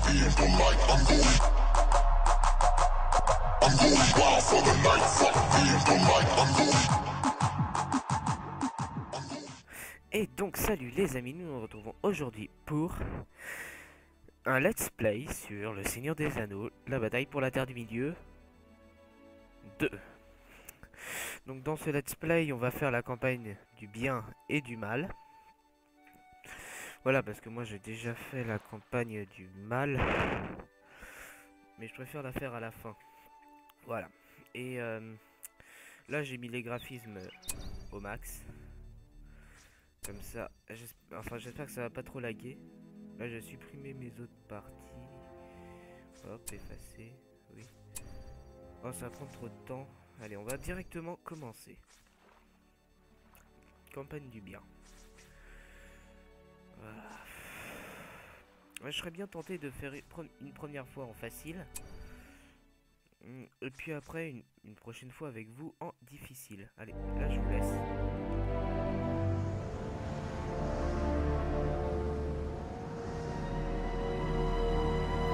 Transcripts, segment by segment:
being polite. I'm going wild for the night. Fuck being polite. Et donc salut les amis, nous nous retrouvons aujourd'hui pour un let's play sur le Seigneur des Anneaux, la bataille pour la Terre du Milieu 2. Donc dans ce let's play on va faire la campagne du bien et du mal. Voilà, parce que moi j'ai déjà fait la campagne du mal, mais je préfère la faire à la fin. Voilà, et là j'ai mis les graphismes au max. Comme ça, j'espère que ça va pas trop laguer. Là, j'ai supprimé mes autres parties. Hop, effacer. Oui. Oh, ça va prendre trop de temps. Allez, on va directement commencer. Campagne du bien. Voilà. Ouais, je serais bien tenté de faire une première fois en facile. Et puis après, une prochaine fois avec vous en difficile. Allez, là, je vous laisse.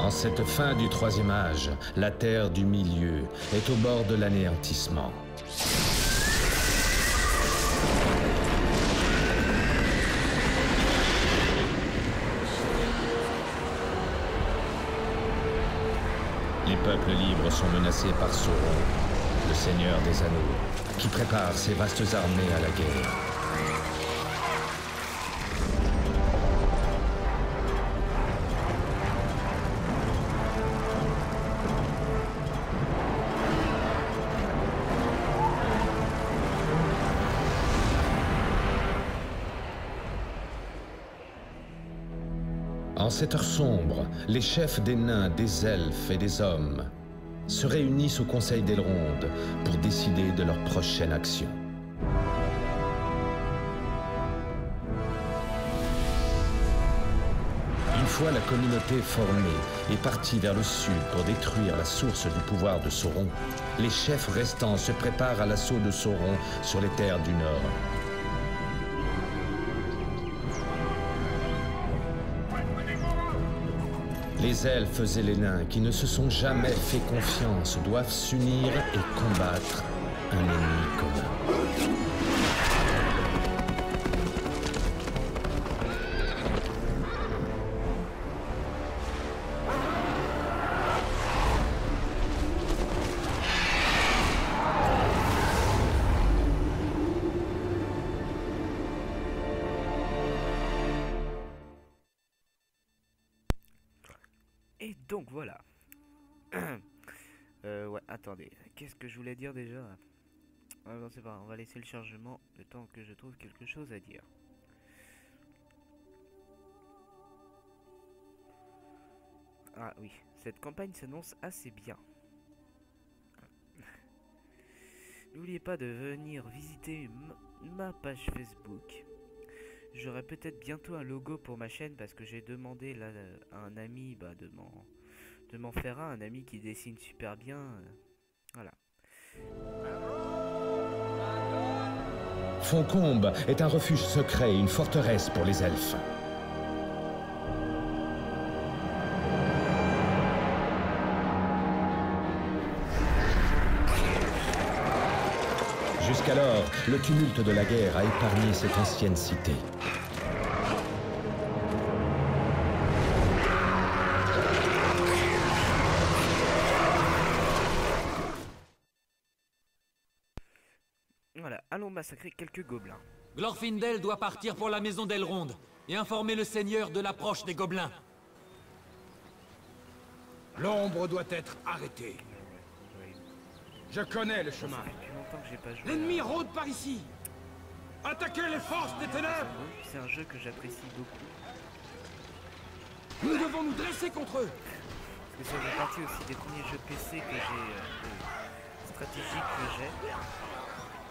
En cette fin du troisième âge, la Terre du Milieu est au bord de l'anéantissement. Les peuples libres sont menacés par Sauron, le Seigneur des Anneaux, qui prépare ses vastes armées à la guerre. En cette heure sombre, les chefs des nains, des elfes et des hommes se réunissent au Conseil d'Elrond pour décider de leur prochaine action. Une fois la communauté formée et partie vers le sud pour détruire la source du pouvoir de Sauron, les chefs restants se préparent à l'assaut de Sauron sur les terres du Nord. Les elfes et les nains qui ne se sont jamais fait confiance doivent s'unir et combattre un ennemi commun. Et donc voilà. Ouais, attendez. Qu'est-ce que je voulais dire déjà? Ah non, c'est pas grave, on va laisser le chargement le temps que je trouve quelque chose à dire. Ah oui, cette campagne s'annonce assez bien. N'oubliez pas de venir visiter ma page Facebook. J'aurai peut-être bientôt un logo pour ma chaîne parce que j'ai demandé là à un ami de m'en faire un ami qui dessine super bien. Voilà. Foncombe est un refuge secret et une forteresse pour les elfes. Jusqu'alors, le tumulte de la guerre a épargné cette ancienne cité. Voilà, allons massacrer quelques gobelins. Glorfindel doit partir pour la maison d'Elrond et informer le seigneur de l'approche des gobelins. L'ombre doit être arrêtée. Je connais le chemin. L'ennemi rôde par ici. Attaquez les forces des ténèbres. C'est un jeu que j'apprécie beaucoup. Nous devons nous dresser contre eux. Parce que ça fait partie aussi des premiers jeux PC que j'ai, stratégiques que j'ai.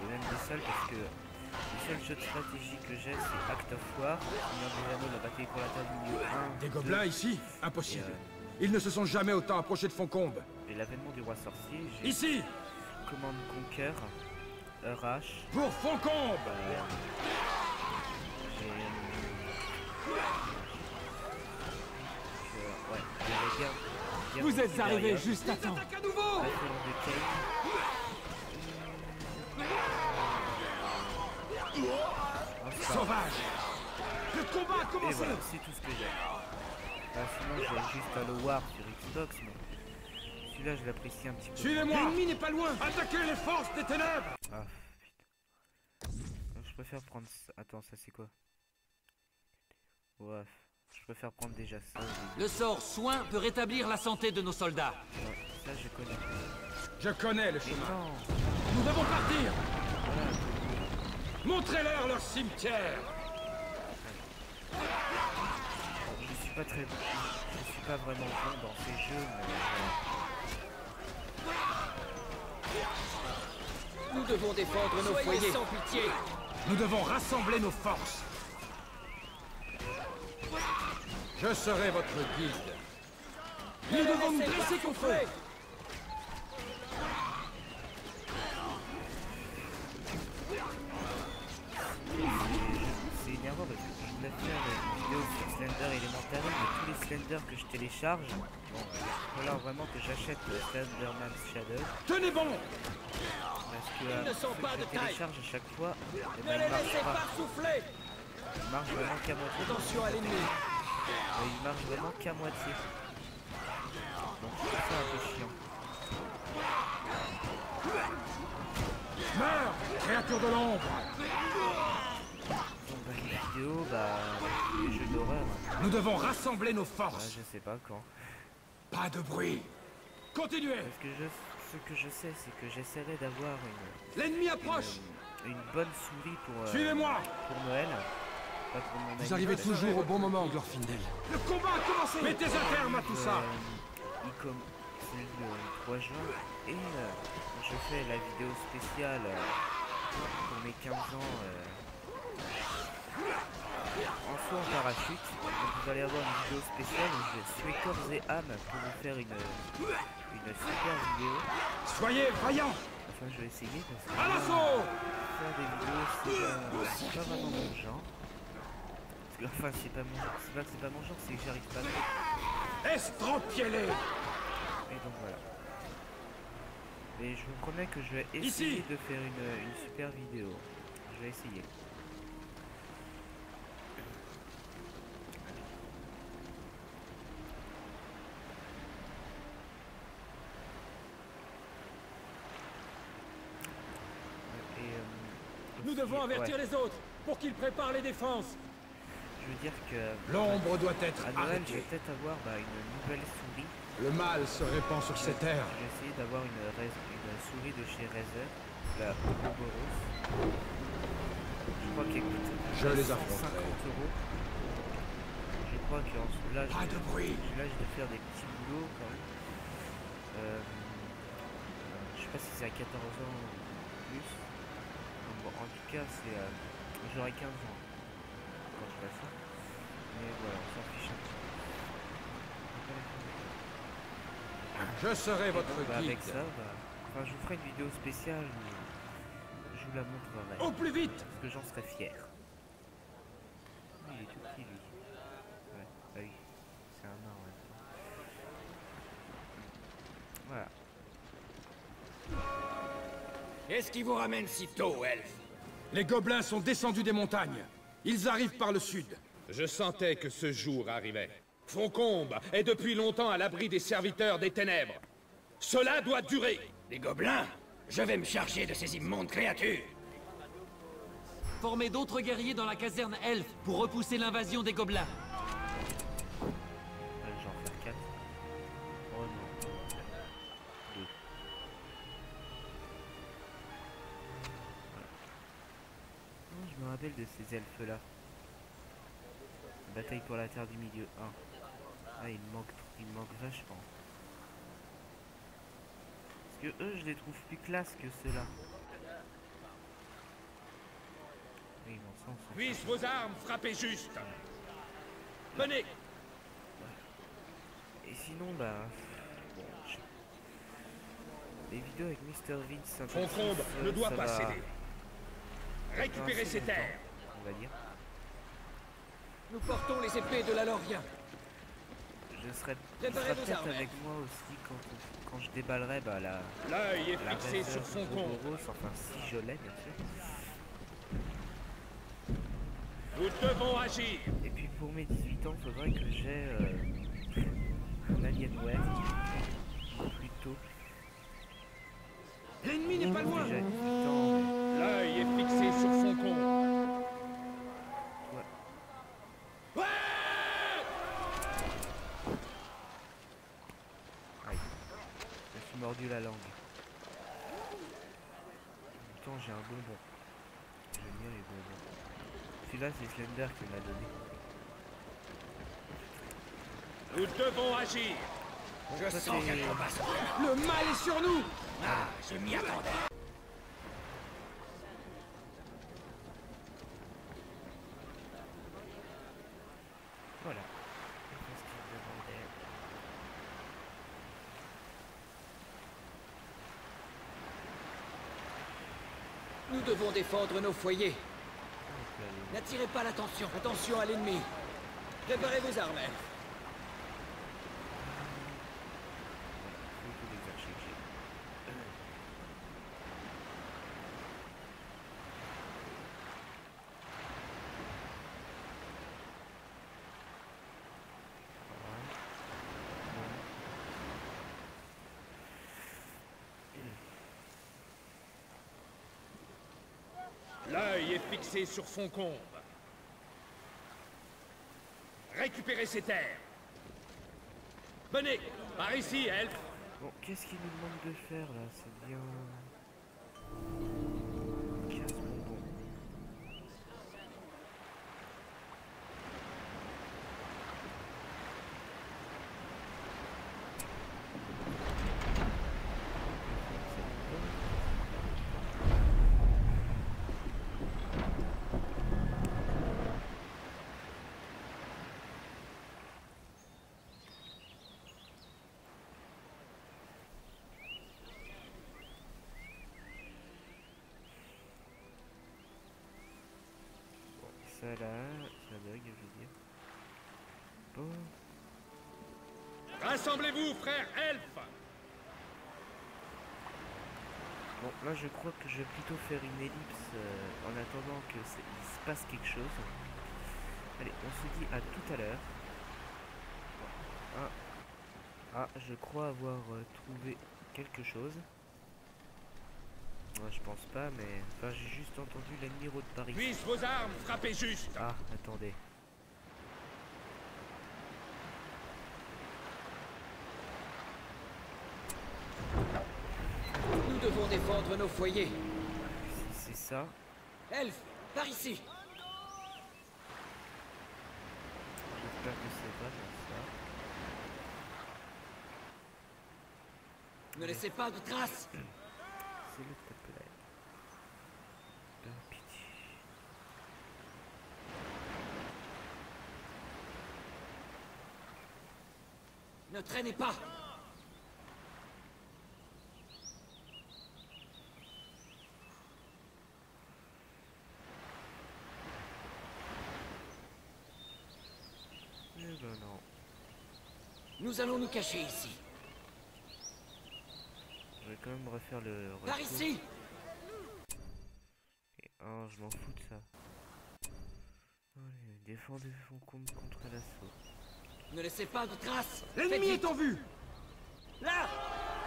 Et même des seuls, parce que le seul jeu de stratégie que j'ai, c'est Act of War, Seigneur des Anneaux, la bataille pour la Terre du Milieu 1. Des gobelins ici? Impossible. Ils ne se sont jamais autant approchés de Foncombe. Et l'avènement du roi sorcier, j'ai... Ici! Command Conquer, Rush. Pour Foncombe! Ouais, il y avait Vous êtes arrivés juste à temps. Attaque à nouveau. Sauvage. Le combat a Et commencé. voilà, c'est tout ce que j'ai. Sinon, j'ai juste à le War sur Xbox, mais celui-là, je l'apprécie un petit peu. Suivez-moi. L'ennemi n'est pas loin. Attaquez les forces des ténèbres. Ah, putain. Je préfère prendre ça. Attends, ça c'est quoi? Ouais, je préfère prendre déjà ça. Le sort soin peut rétablir la santé de nos soldats. Ouais, ça, je connais. Je connais le chemin. Non. Nous devons partir. Montrez-leur leur cimetière. Je suis pas très bon. Je suis pas vraiment bon dans ces jeux, mais Nous devons défendre nos foyers sans pitié. Nous devons rassembler nos forces. Je serai votre guide. Nous devons nous dresser contre eux. c'est énervant parce que je voulais faire une vidéo sur Slender Elementary, mais tous les Slender que je télécharge, bon, il va falloir vraiment que j'achète Slenderman's Shadow. Tenez bon. Parce que Ils ne sont ceux pas que de je taille. télécharge à chaque fois, eh Ne ben, les il marche laissez pas. pas souffler. Il marche vraiment qu'à moitié. Attention à l'ennemi. Il marche vraiment qu'à moitié. Donc c'est un peu chiant. Meurs, créature de l'ombre. Donc bah, les vidéos, les jeux d'horreur, Nous devons rassembler nos ouais, forces. je sais pas quand. Pas de bruit. Continuez. Parce que ce que je sais, c'est que j'essaierai d'avoir L'ennemi approche. une bonne souris pour Suivez-moi. pour Noël. Pas pour mon Vous arrivez toujours au bon moment, Glorfindel. Le combat a commencé. Mettez un terme à tout ça. C'est le 3 juin et je fais la vidéo spéciale pour mes 15 ans en saut en parachute. Donc vous allez avoir une vidéo spéciale où je suis corps et âme pour vous faire une super vidéo. Soyez vaillants. Enfin je vais essayer parce que À l'assaut. faire des vidéos c'est pas vraiment mon genre. Parce que enfin c'est pas que c'est pas mon genre, c'est que j'arrive pas à. Estropiez-les. Et donc voilà. Et je vous promets que je vais essayer de faire une super vidéo. Je vais essayer. Nous devons avertir les autres pour qu'ils préparent les défenses. Je veux dire que L'ombre doit être à Noël, je vais arrêtée. peut-être avoir une nouvelle souris. Le mal se répand sur ces terres. Je vais essayer d'avoir une souris de chez Razer, la Ouroboros. Je crois qu'elle coûte Je les 150 affronterai. €. Je crois que là, Pas de bruit. je vais faire des petits boulots quand même. Je sais pas si c'est à 14 ans ou plus. Bon, en tout cas, j'aurai 15 ans quand je fais ça. Mais voilà, on s'en fiche un peu. Je serai votre guide. Avec ça, enfin, je vous ferai une vidéo spéciale où je vous la montrerai. Au plus vite. Parce que j'en serais fier. Il est tout petit lui. Ouais, bah oui, c'est un nain en même temps. Voilà. Qu'est-ce qui vous ramène si tôt, elfe? Les gobelins sont descendus des montagnes. Ils arrivent par le sud. Je sentais que ce jour arrivait. Foncombe est depuis longtemps à l'abri des serviteurs des ténèbres. Cela doit durer. Des gobelins? Je vais me charger de ces immondes créatures. Formez d'autres guerriers dans la caserne elfe pour repousser l'invasion des gobelins. J'en faire 4. Oh non. 2. Je me rappelle de ces elfes là. Bataille pour la terre du milieu 1. Ah, il me manque vachement. Parce que eux, je les trouve plus classe que ceux-là. Oui, bon, ça, on s'en Puissent vos armes frapper juste. Venez. Et sinon, bon, les vidéos avec Mr. Vince, Foncombe ne doit pas céder. Récupérez ces terres. On va dire. Nous portons les épées de la Lorien. Je serai peut-être avec moi aussi quand je déballerai la... L'œil est fixé sur son compte. Enfin, si je l'ai, bien sûr. Nous devons agir. Et puis pour mes 18 ans, faudrait que j'ai un Alienware. Plutôt. L'ennemi n'est pas loin. Déjà 18 ans. L'œil est fixé sur son compte. Mordu la langue. En même temps, j'ai un bonbon. J'aime bien les bonbons. Celui-là, c'est Slender qui m'a donné. Nous devons agir. Je sens quelque passe. Le mal est sur nous. Ah, je m'y attendais. Voilà. Nous devons défendre nos foyers. N'attirez pas l'attention. Attention à l'ennemi. Préparez vos armes. L'œil est fixé sur Foncombe. Récupérez ces terres. Venez, par ici, elfe. Bon, qu'est-ce qu'il nous demande de faire là? C'est bien... 15 bonbons. Ça là, ça bug, je veux dire. Bon. Rassemblez-vous, frères elfes. Bon, là je crois que je vais plutôt faire une ellipse en attendant que il se passe quelque chose. Allez, on se dit à tout à l'heure. Ah, je crois avoir trouvé quelque chose. Moi je pense pas, mais... Enfin, j'ai juste entendu l'ennemi road par ici. Puissent vos armes frapper juste. Ah, attendez. Nous devons défendre nos foyers. Si c'est ça... Elfe, par ici. J'espère que c'est vraiment ça. Ne laissez pas de traces. C'est le peuple. Pitié. Ne traînez pas. Eh ben non. Nous allons nous cacher ici. Je vais quand même refaire le retour. Par ici. Et je m'en fous de ça. Allez, défendez Foncombe contre l'assaut. Ne laissez pas de traces. L'ennemi est en vue. Là,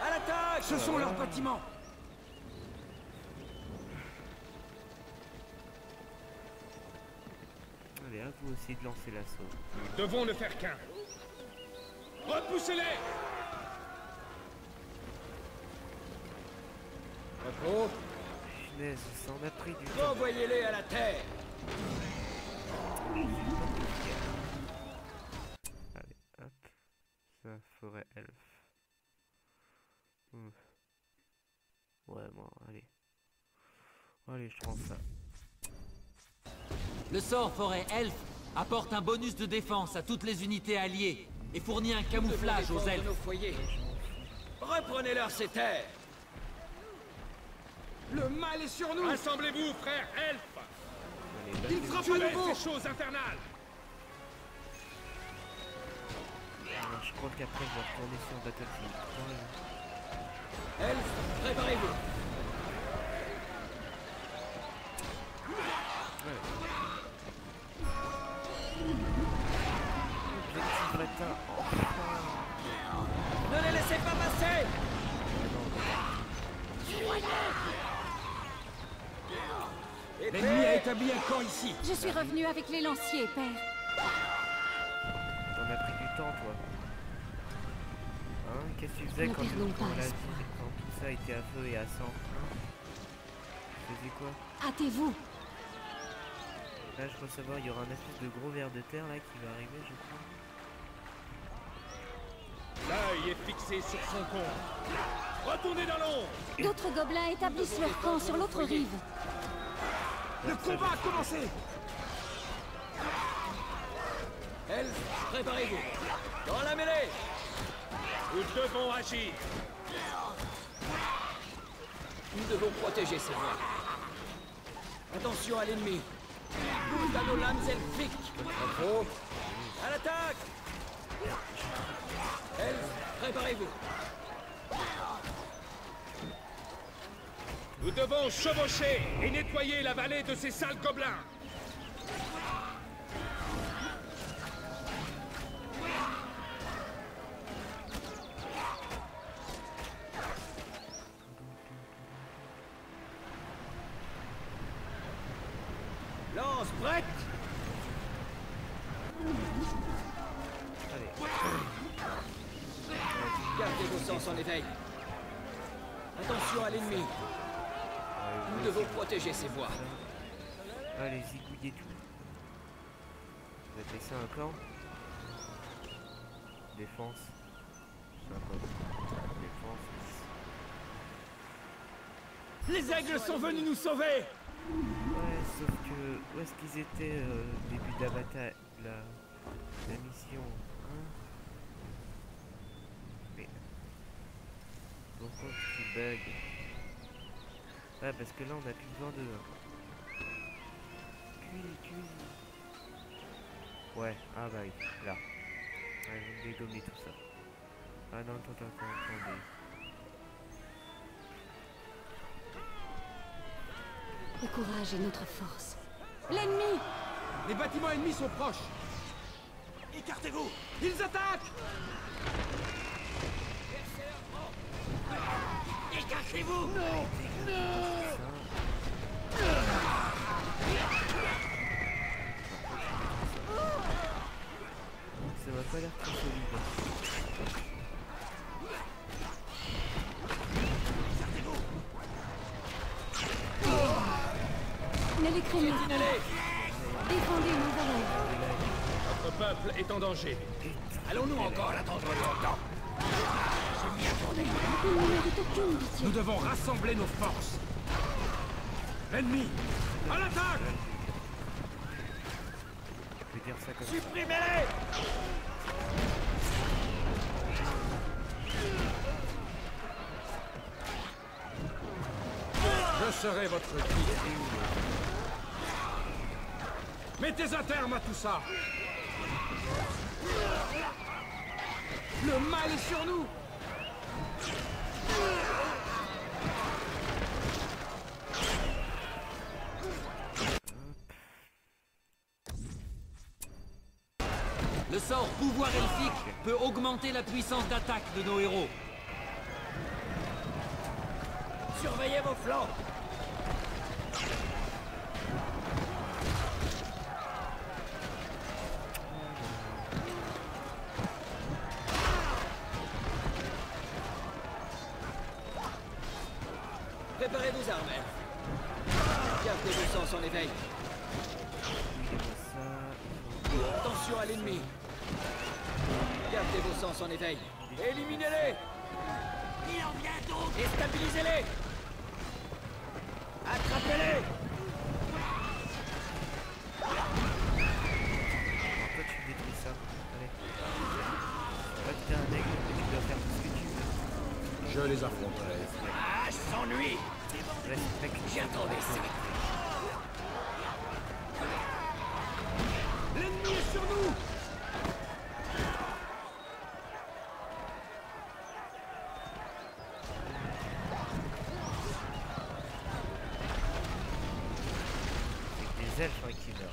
à l'attaque. Ce sont leurs bâtiments. Allez, à vous aussi de lancer l'assaut. Nous devons ne faire qu'un. Repoussez-les. Repos. Punaise, ça en a pris du temps. Envoyez-les à la terre. Allez, hop. Ça, forêt elfe. Ouais, bon, allez. Allez, je prends ça. Le sort forêt elfe apporte un bonus de défense à toutes les unités alliées et fournit un camouflage aux elfes. Nos foyers. Reprenez-leur ces terres. Le mal est sur nous. Rassemblez-vous, frères elfes. Il frappe à Tuez nouveau. ces choses infernales. Ça marche crois qu'après je vais retourner sur Battlefield 3. Elf, préparez-vous. Objectif atteint. Ne les laissez pas passer. L'ennemi a établi un camp ici. Je suis revenu avec les lanciers, père. On a pris du temps, toi. Hein? Qu'est-ce que tu faisais quand tout ça était à feu et à sang? Tu faisais quoi? Hâtez-vous. Là, je crois savoir, il y aura un espèce de gros ver de terre là qui va arriver, je crois. L'œil est fixé sur son compte. Retournez dans l'ombre. D'autres gobelins établissent leur camp sur l'autre rive. Le combat a commencé. Elf, préparez-vous. Dans la mêlée. Nous devons agir. Nous devons protéger ces voies. Attention à l'ennemi. Tous à nos lames elfiques. Oh. À l'attaque. Elf, préparez-vous. Nous devons chevaucher et nettoyer la vallée de ces sales gobelins. Lance prête. Allez. Gardez vos sens en éveil. Attention à l'ennemi. Nous devons protéger ces voies. Allez, zigouillez tout. Vous appelez ça un camp? Défense. Sympa. Défense. Les aigles sont venus nous sauver. Ouais, sauf que... Où est-ce qu'ils étaient au début de la bataille? La mission, hein? Mais... Pourquoi tu bugs? Ah, parce que là, on a plus besoin d'eux. Hein. Cuis. Ouais, ah bah oui, là. Ouais, je vais dégommer tout ça. Ah non, attendez. Le courage est notre force. L'ennemi! Les bâtiments ennemis sont proches. Écartez-vous. Ils attaquent. Écartez-vous. Non. Ça va pas l'air très solide. Ne les craignez pas. Défendez nos valeurs. Notre peuple est en danger. Allons-nous encore l'attendre longtemps? Je m'y attendais. Il ne mérite aucune pitié. Nous devons rassembler nos forces. L'ennemi, à l'attaque! Je vais dire ça comme ça. Supprimez-les. Je serai votre guide. Mettez un terme à tout ça. Le mal est sur nous. Le sort pouvoir elfique peut augmenter la puissance d'attaque de nos héros. Surveillez vos flancs. Préparez vos armes. Gardez vos sens en éveil. Attention à l'ennemi. Gardez vos sens en éveil. Éliminez-les. Il en vient d'autres. Et stabilisez-les. Attrapez-les. Toi tu détruis ça. Allez. Toi tu es un aigle, mais tu dois faire tout ce que tu veux. Je les affronterai. Ah, je s'ennuie. Respecte. J'y attendais ça. L'ennemi est sur nous. des elfes hein, qui meurent.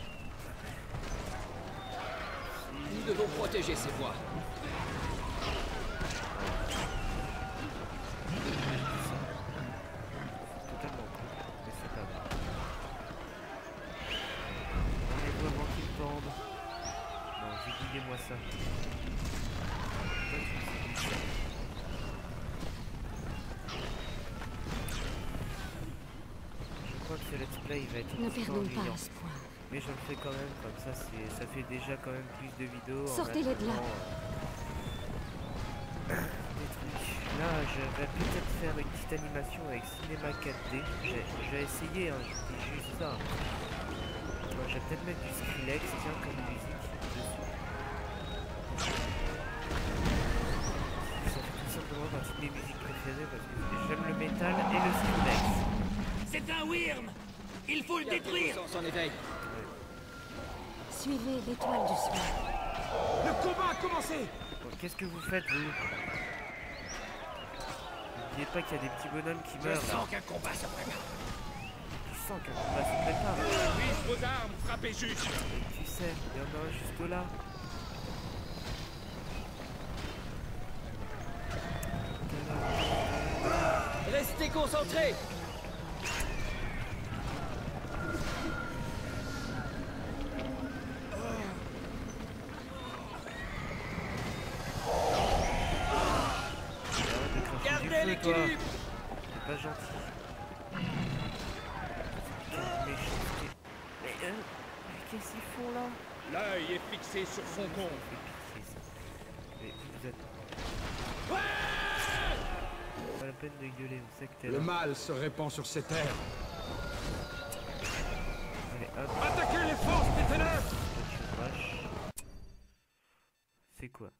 Nous devons protéger ces voies. Totalement con, mais c'est pas grave. Arrêtez-vous avant qu'il pende. Non, zigouillez-moi ça. Je crois que ce let's play il va être Ne perdons pas ennuyant. espoir. Mais je le fais quand même, comme ça ça fait déjà quand même plus de vidéos. Sortez-les de là. Des trucs. Là, je vais peut-être faire une petite animation avec Cinéma 4D. J'ai essayé, hein, je dis juste ça. Bon, je vais peut-être mettre du Skrillex, tiens, comme musique dessus. Ça fait tout simplement partie de mes musiques préférées parce que j'aime le métal et le Skrillex. C'est un Wyrm! Il faut le détruire! On s'en éveille. Suivez l'étoile du soir. Le combat a commencé! Bon, qu'est-ce que vous faites, vous? N'oubliez pas qu'il y a des petits bonhommes qui meurent là. Qu'un combat se prépare. Tu sens qu'un combat se prépare. Vise vos armes, frappez juste. Et tu sais, il y en a un juste là. Restez concentrés. Gardez l'équilibre. C'est pas gentil. Méchanceté. Mais qu'est-ce qu'ils font là? L'œil est fixé sur Foncombe. Mais vous êtes... Pas la peine de gueuler, vous savez que t'es là. Le mal se répand sur ces terres. Allez, hop. Attaquez les forces des ténèbres! C'est quoi?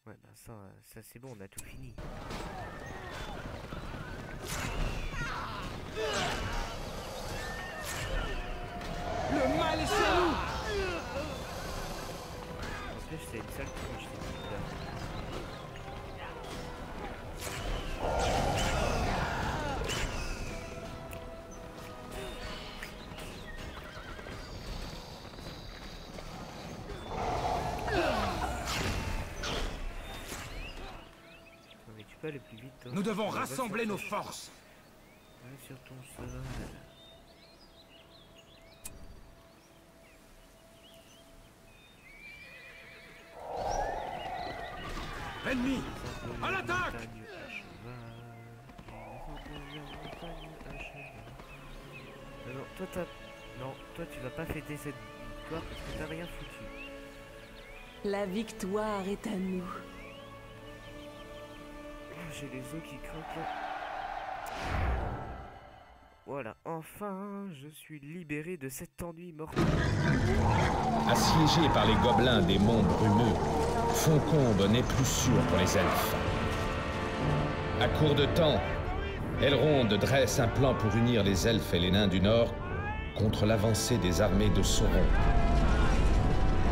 Ouais, bah ça c'est bon, on a tout fini. Le mal est sur nous! En plus, c'est une sale tronche, ces petites là. Non mais tu peux aller plus vite, toi. Nous devons Va rassembler sur nos ton- forces. Va sur ton cheval. Ennemi! À l'attaque! Non, toi t'as... Non, toi tu vas pas fêter cette victoire parce que t'as rien foutu. La victoire est à nous. Oh, j'ai les os qui craquent là. Voilà, enfin, je suis libéré de cet ennui mortel. Assiégé par les gobelins des monts brumeux, Foncombe n'est plus sûr pour les elfes. À court de temps, Elrond dresse un plan pour unir les elfes et les nains du Nord contre l'avancée des armées de Sauron.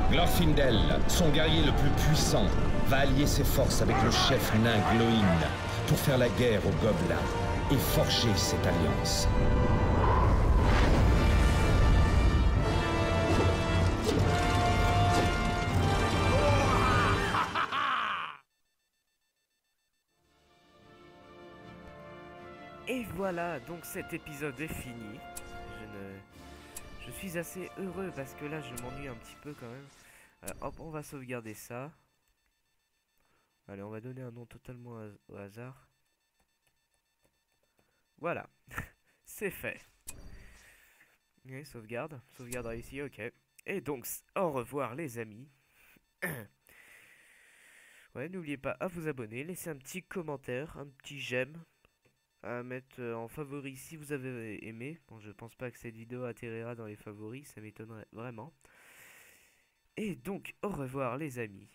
Glorfindel, son guerrier le plus puissant, va allier ses forces avec le chef nain Glóin pour faire la guerre aux gobelins et forger cette alliance. Et voilà, donc cet épisode est fini. Je suis assez heureux parce que là je m'ennuie un petit peu quand même. Hop, on va sauvegarder ça. Allez, on va donner un nom totalement au hasard. Voilà, c'est fait. Oui, sauvegarde réussie, ok. Et donc, au revoir les amis. Ouais, n'oubliez pas à vous abonner, laissez un petit commentaire, un petit j'aime, à mettre en favori si vous avez aimé. Bon, je pense pas que cette vidéo atterrira dans les favoris, ça m'étonnerait vraiment. Et donc, au revoir les amis.